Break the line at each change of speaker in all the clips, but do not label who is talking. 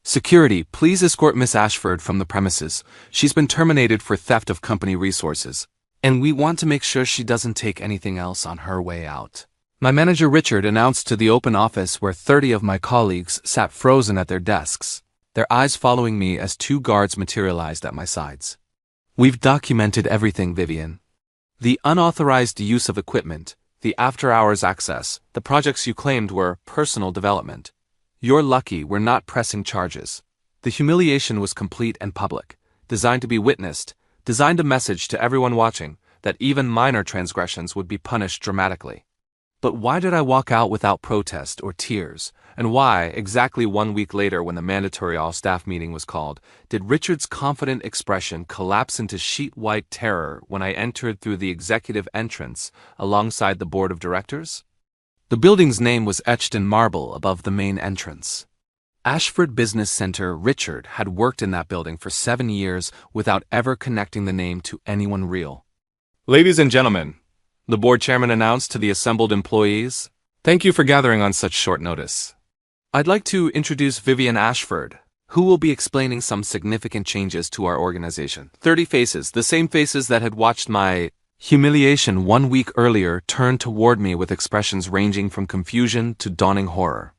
Security, please escort Miss Ashford from the premises. She's been terminated for theft of company resources, and we want to make sure she doesn't take anything else on her way out. My manager Richard announced to the open office where 30 of my colleagues sat frozen at their desks, their eyes following me as two guards materialized at my sides. We've documented everything, Vivian. The unauthorized use of equipment, the after-hours access, the projects you claimed were personal development. You're lucky we're not pressing charges. The humiliation was complete and public, designed to be witnessed, designed a message to everyone watching that even minor transgressions would be punished dramatically. But why did I walk out without protest or tears? And why, exactly 1 week later when the mandatory all-staff meeting was called, did Richard's confident expression collapse into sheet-white terror when I entered through the executive entrance alongside the board of directors? The building's name was etched in marble above the main entrance. Ashford Business Center. Richard had worked in that building for 7 years without ever connecting the name to anyone real. Ladies and gentlemen, the board chairman announced to the assembled employees, thank you for gathering on such short notice. I'd like to introduce Vivian Ashford, who will be explaining some significant changes to our organization. 30 faces, the same faces that had watched my humiliation 1 week earlier, turned toward me with expressions ranging from confusion to dawning horror.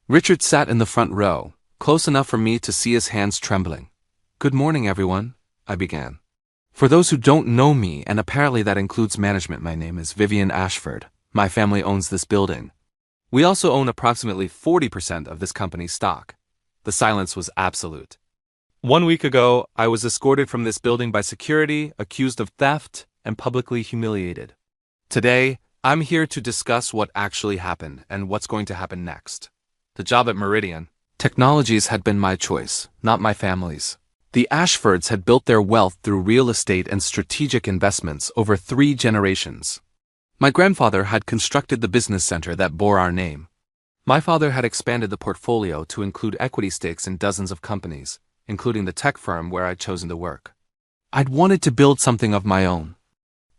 Richard sat in the front row, close enough for me to see his hands trembling. Good morning, everyone, I began. For those who don't know me, and apparently that includes management, my name is Vivian Ashford. My family owns this building. We also own approximately 40% of this company's stock. The silence was absolute. 1 week ago, I was escorted from this building by security, accused of theft, and publicly humiliated. Today, I'm here to discuss what actually happened and what's going to happen next. The job at Meridian Technologies had been my choice, not my family's. The Ashfords had built their wealth through real estate and strategic investments over 3 generations. My grandfather had constructed the business center that bore our name. My father had expanded the portfolio to include equity stakes in dozens of companies, including the tech firm where I'd chosen to work. I'd wanted to build something of my own.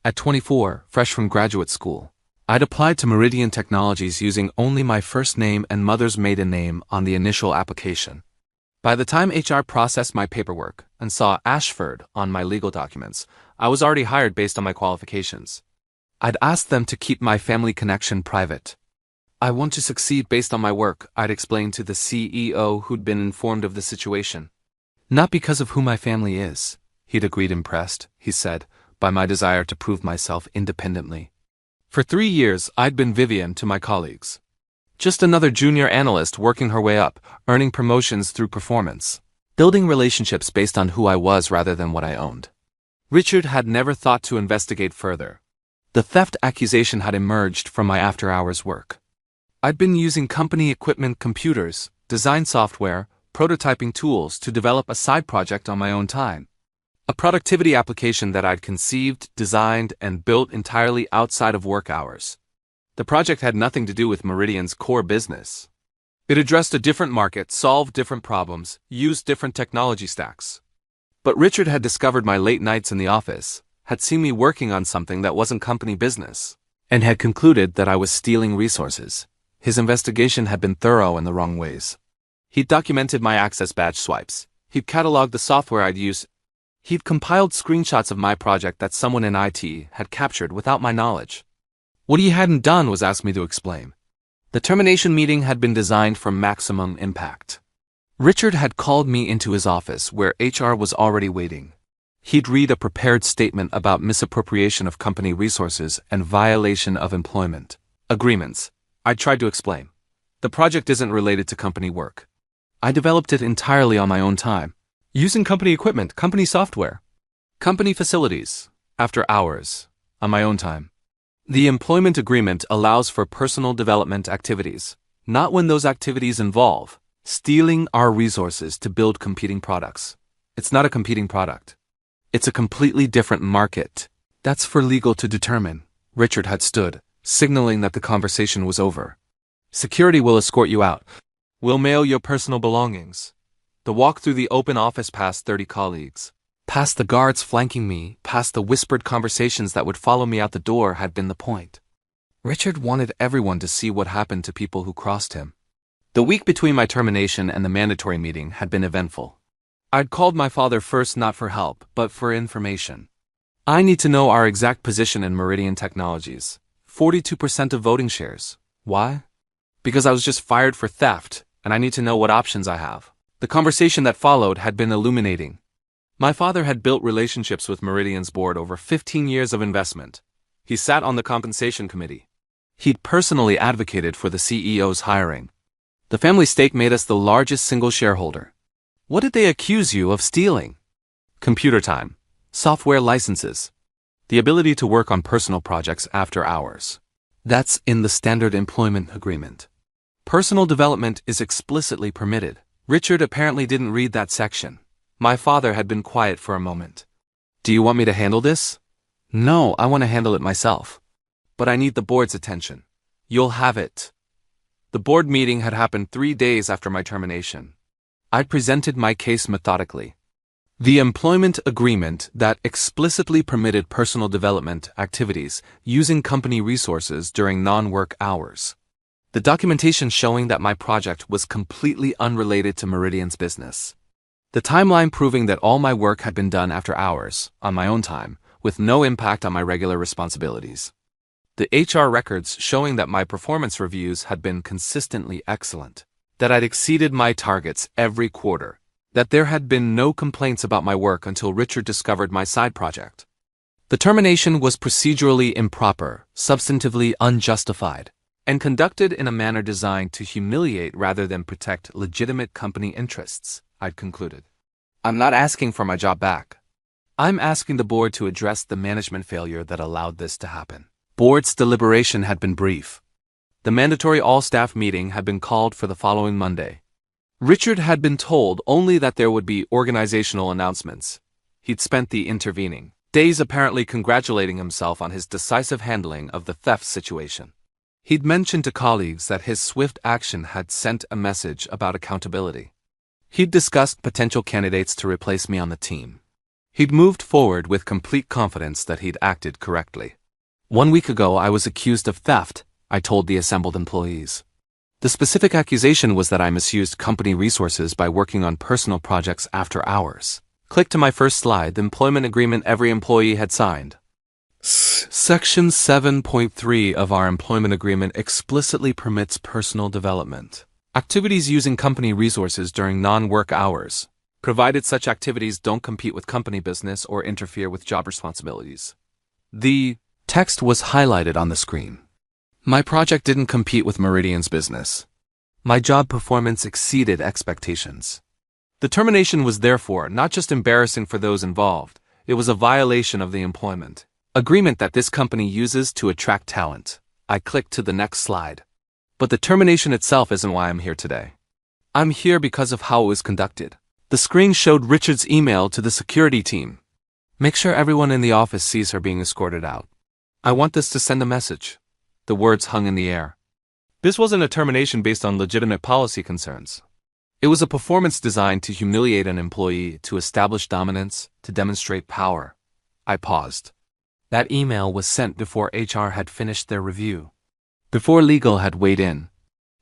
At 24, fresh from graduate school, I'd applied to Meridian Technologies using only my first name and mother's maiden name on the initial application. By the time HR processed my paperwork and saw Ashford on my legal documents, I was already hired based on my qualifications. I'd asked them to keep my family connection private. I want to succeed based on my work, I'd explained to the CEO who'd been informed of the situation. Not because of who my family is, he'd agreed impressed, he said, by my desire to prove myself independently. For 3 years, I'd been Vivian to my colleagues. Just another junior analyst working her way up, earning promotions through performance, building relationships based on who I was rather than what I owned. Richard had never thought to investigate further. The theft accusation had emerged from my after-hours work. I'd been using company equipment, computers, design software, prototyping tools to develop a side project on my own time. A productivity application that I'd conceived, designed, and built entirely outside of work hours. The project had nothing to do with Meridian's core business. It addressed a different market, solved different problems, used different technology stacks. But Richard had discovered my late nights in the office, had seen me working on something that wasn't company business, and had concluded that I was stealing resources. His investigation had been thorough in the wrong ways. He'd documented my access badge swipes. He'd cataloged the software I'd used. He'd compiled screenshots of my project that someone in IT had captured without my knowledge. What he hadn't done was ask me to explain. The termination meeting had been designed for maximum impact. Richard had called me into his office where HR was already waiting. He'd read a prepared statement about misappropriation of company resources and violation of employment agreements. I tried to explain. The project isn't related to company work. I developed it entirely on my own time, using company equipment, company software, company facilities, after hours, on my own time. The employment agreement allows for personal development activities, not when those activities involve stealing our resources to build competing products. It's not a competing product. It's a completely different market. That's for legal to determine. Richard had stood, signaling that the conversation was over. Security will escort you out. We'll mail your personal belongings. The walk through the open office past 30 colleagues, past the guards flanking me, past the whispered conversations that would follow me out the door had been the point. Richard wanted everyone to see what happened to people who crossed him. The week between my termination and the mandatory meeting had been eventful. I'd called my father first not for help, but for information. I need to know our exact position in Meridian Technologies. 42% of voting shares. Why? Because I was just fired for theft, and I need to know what options I have. The conversation that followed had been illuminating. My father had built relationships with Meridian's board over 15 years of investment. He sat on the compensation committee. He'd personally advocated for the CEO's hiring. The family stake made us the largest single shareholder. What did they accuse you of stealing? Computer time, software licenses, the ability to work on personal projects after hours. That's in the standard employment agreement. Personal development is explicitly permitted. Richard apparently didn't read that section. My father had been quiet for a moment. Do you want me to handle this? No, I want to handle it myself. But I need the board's attention. You'll have it. The board meeting had happened 3 days after my termination. I'd presented my case methodically. The employment agreement that explicitly permitted personal development activities using company resources during non-work hours. The documentation showing that my project was completely unrelated to Meridian's business. The timeline proving that all my work had been done after hours, on my own time, with no impact on my regular responsibilities. The HR records showing that my performance reviews had been consistently excellent, that I'd exceeded my targets every quarter, that there had been no complaints about my work until Richard discovered my side project. The termination was procedurally improper, substantively unjustified, and conducted in a manner designed to humiliate rather than protect legitimate company interests, I'd concluded. I'm not asking for my job back. I'm asking the board to address the management failure that allowed this to happen. Board's deliberation had been brief. The mandatory all-staff meeting had been called for the following Monday. Richard had been told only that there would be organizational announcements. He'd spent the intervening days apparently congratulating himself on his decisive handling of the theft situation. He'd mentioned to colleagues that his swift action had sent a message about accountability. He'd discussed potential candidates to replace me on the team. He'd moved forward with complete confidence that he'd acted correctly. 1 week ago, I was accused of theft, I told the assembled employees. The specific accusation was that I misused company resources by working on personal projects after hours. Click to my first slide, the employment agreement every employee had signed. Section 7.3 of our employment agreement explicitly permits personal development. Activities using company resources during non-work hours, provided such activities don't compete with company business or interfere with job responsibilities. The text was highlighted on the screen. My project didn't compete with Meridian's business. My job performance exceeded expectations. The termination was therefore not just embarrassing for those involved, it was a violation of the employment agreement that this company uses to attract talent. I clicked to the next slide. But the termination itself isn't why I'm here today. I'm here because of how it was conducted. The screen showed Richard's email to the security team. Make sure everyone in the office sees her being escorted out. I want this to send a message. The words hung in the air. This wasn't a termination based on legitimate policy concerns. It was a performance designed to humiliate an employee, to establish dominance, to demonstrate power. I paused. That email was sent before HR had finished their review. Before legal had weighed in.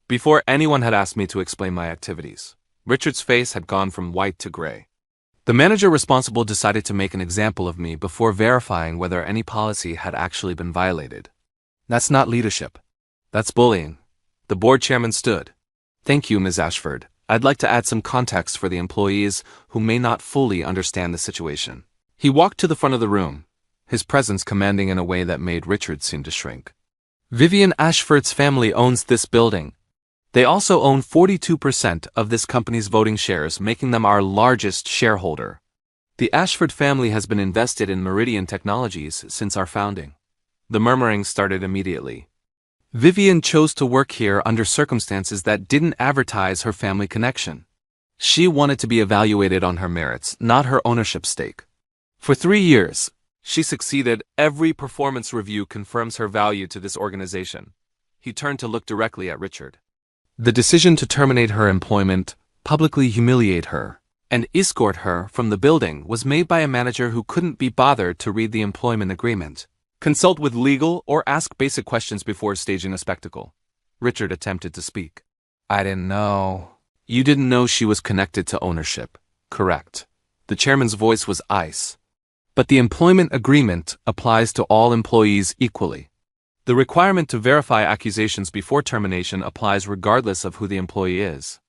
Before anyone had asked me to explain my activities. Richard's face had gone from white to gray. The manager responsible decided to make an example of me before verifying whether any policy had actually been violated. That's not leadership. That's bullying. The board chairman stood. Thank you, Ms. Ashford. I'd like to add some context for the employees who may not fully understand the situation. He walked to the front of the room, his presence commanding in a way that made Richard seem to shrink. Vivian Ashford's family owns this building. They also own 42% of this company's voting shares, making them our largest shareholder. The Ashford family has been invested in Meridian Technologies since our founding. The murmuring started immediately. Vivian chose to work here under circumstances that didn't advertise her family connection. She wanted to be evaluated on her merits, not her ownership stake. For 3 years, she succeeded. Every performance review confirms her value to this organization. He turned to look directly at Richard. The decision to terminate her employment, publicly humiliate her, and escort her from the building was made by a manager who couldn't be bothered to read the employment agreement, consult with legal, or ask basic questions before staging a spectacle. Richard attempted to speak. I didn't know. You didn't know she was connected to ownership. Correct. The chairman's voice was ice. But the employment agreement applies to all employees equally. The requirement to verify accusations before termination applies regardless of who the employee is.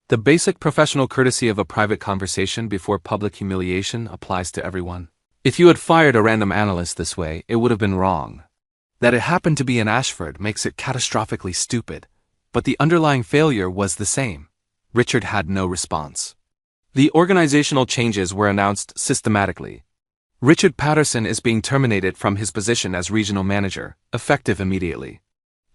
The basic professional courtesy of a private conversation before public humiliation applies to everyone. If you had fired a random analyst this way, it would have been wrong. That it happened to be in Ashford makes it catastrophically stupid, but the underlying failure was the same. Richard had no response. The organizational changes were announced systematically. Richard Patterson is being terminated from his position as regional manager, effective immediately.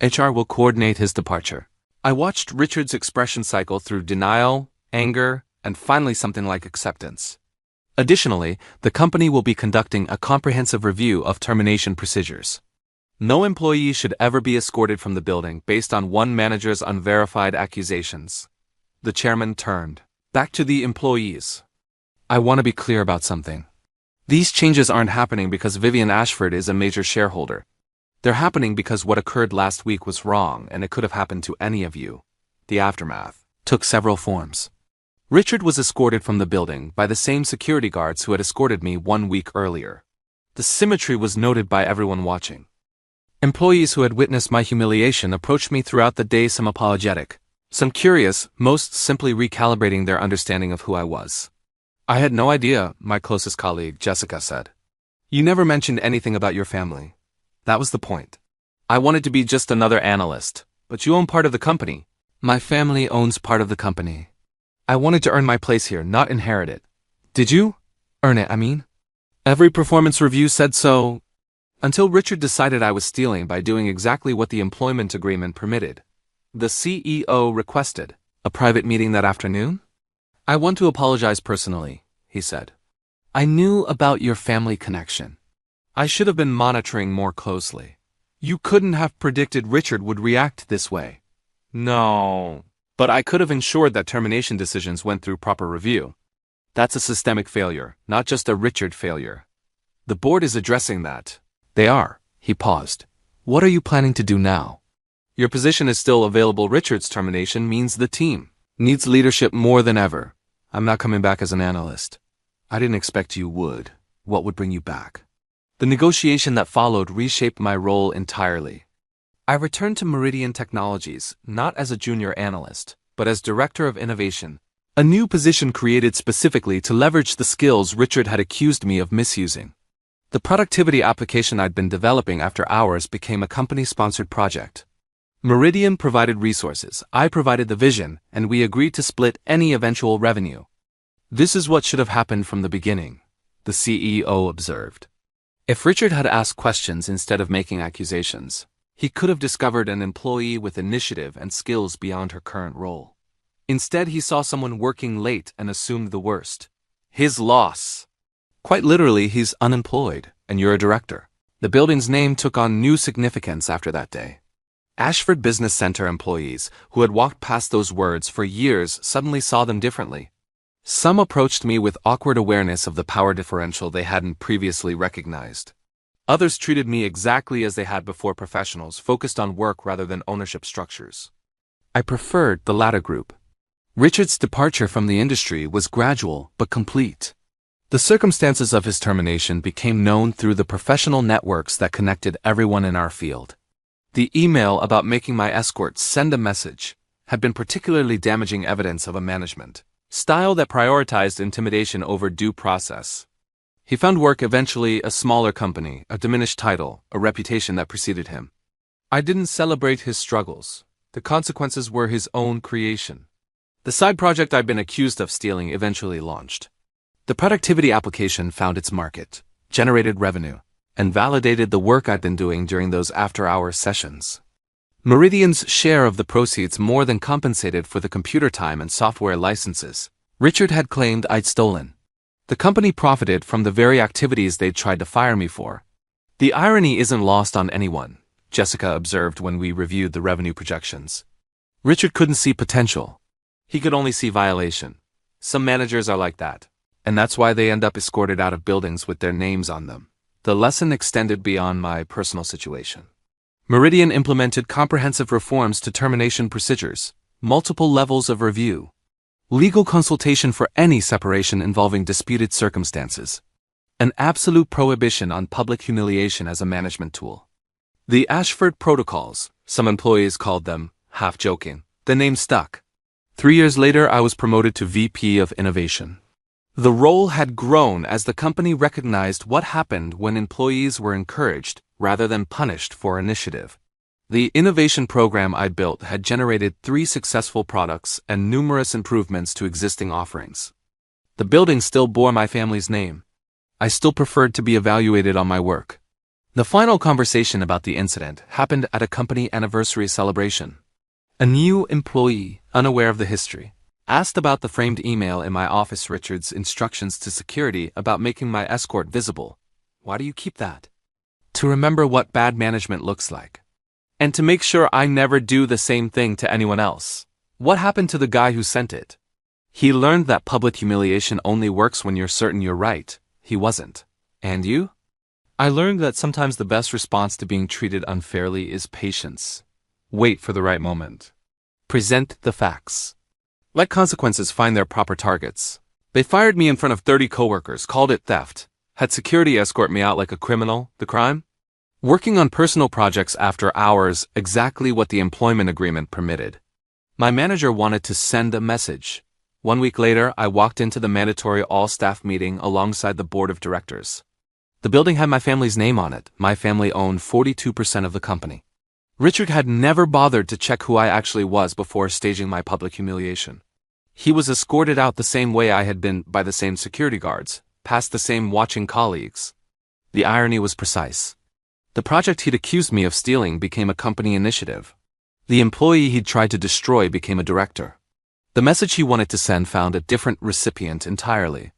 HR will coordinate his departure. I watched Richard's expression cycle through denial, anger, and finally something like acceptance. Additionally, the company will be conducting a comprehensive review of termination procedures. No employee should ever be escorted from the building based on one manager's unverified accusations. The chairman turned back to the employees. I want to be clear about something. These changes aren't happening because Vivian Ashford is a major shareholder. They're happening because what occurred last week was wrong and it could have happened to any of you. The aftermath took several forms. Richard was escorted from the building by the same security guards who had escorted me 1 week earlier. The symmetry was noted by everyone watching. Employees who had witnessed my humiliation approached me throughout the day, some apologetic, some curious, most simply recalibrating their understanding of who I was. I had no idea, my closest colleague, Jessica, said. You never mentioned anything about your family. That was the point. I wanted to be just another analyst, but you own part of the company. My family owns part of the company. I wanted to earn my place here, not inherit it. Did you? Earn it, I mean? Every performance review said so, until Richard decided I was stealing by doing exactly what the employment agreement permitted. The CEO requested a private meeting that afternoon. I want to apologize personally, he said. I knew about your family connection. I should have been monitoring more closely. You couldn't have predicted Richard would react this way. No. But I could have ensured that termination decisions went through proper review. That's a systemic failure, not just a Richard failure. The board is addressing that. They are. He paused. What are you planning to do now? Your position is still available. Richard's termination means the team needs leadership more than ever. I'm not coming back as an analyst. I didn't expect you would. What would bring you back? The negotiation that followed reshaped my role entirely. I returned to Meridian Technologies, not as a junior analyst, but as Director of Innovation, a new position created specifically to leverage the skills Richard had accused me of misusing. The productivity application I'd been developing after hours became a company-sponsored project. Meridian provided resources, I provided the vision, and we agreed to split any eventual revenue. This is what should have happened from the beginning, the CEO observed. If Richard had asked questions instead of making accusations, he could have discovered an employee with initiative and skills beyond her current role. Instead, he saw someone working late and assumed the worst. His loss. Quite literally, he's unemployed, and you're a director. The building's name took on new significance after that day. Ashford Business Center employees, who had walked past those words for years, suddenly saw them differently. Some approached me with awkward awareness of the power differential they hadn't previously recognized. Others treated me exactly as they had before, professionals focused on work rather than ownership structures. I preferred the latter group. Richard's departure from the industry was gradual but complete. The circumstances of his termination became known through the professional networks that connected everyone in our field. The email about making my escort send a message had been particularly damaging evidence of a management style that prioritized intimidation over due process. He found work eventually, a smaller company, a diminished title, a reputation that preceded him. I didn't celebrate his struggles. The consequences were his own creation. The side project I'd been accused of stealing eventually launched. The productivity application found its market, generated revenue, and validated the work I'd been doing during those after-hours sessions. Meridian's share of the proceeds more than compensated for the computer time and software licenses Richard had claimed I'd stolen. The company profited from the very activities they'd tried to fire me for. The irony isn't lost on anyone, Jessica observed when we reviewed the revenue projections. Richard couldn't see potential. He could only see violation. Some managers are like that, and that's why they end up escorted out of buildings with their names on them. The lesson extended beyond my personal situation. Meridian implemented comprehensive reforms to termination procedures. multiple levels of review, legal consultation for any separation involving disputed circumstances, an absolute prohibition on public humiliation as a management tool. The Ashford Protocols, some employees called them, half joking. The name stuck. 3 years later, I was promoted to VP of Innovation. The role had grown as the company recognized what happened when employees were encouraged rather than punished for initiative. The innovation program I built had generated 3 successful products and numerous improvements to existing offerings. The building still bore my family's name. I still preferred to be evaluated on my work. The final conversation about the incident happened at a company anniversary celebration. A new employee, unaware of the history, asked about the framed email in my office, Richard's instructions to security about making my escort visible. Why do you keep that? To remember what bad management looks like. And to make sure I never do the same thing to anyone else. What happened to the guy who sent it? He learned that public humiliation only works when you're certain you're right. He wasn't. And you? I learned that sometimes the best response to being treated unfairly is patience. Wait for the right moment. Present the facts. Let consequences find their proper targets. They fired me in front of 30 coworkers, called it theft. Had security escort me out like a criminal. The crime? Working on personal projects after hours, exactly what the employment agreement permitted. My manager wanted to send a message. 1 week later, I walked into the mandatory all-staff meeting alongside the board of directors. The building had my family's name on it. My family owned 42% of the company. Richard had never bothered to check who I actually was before staging my public humiliation. He was escorted out the same way I had been by the same security guards, past the same watching colleagues. The irony was precise. The project he'd accused me of stealing became a company initiative. The employee he'd tried to destroy became a director. The message he wanted to send found a different recipient entirely.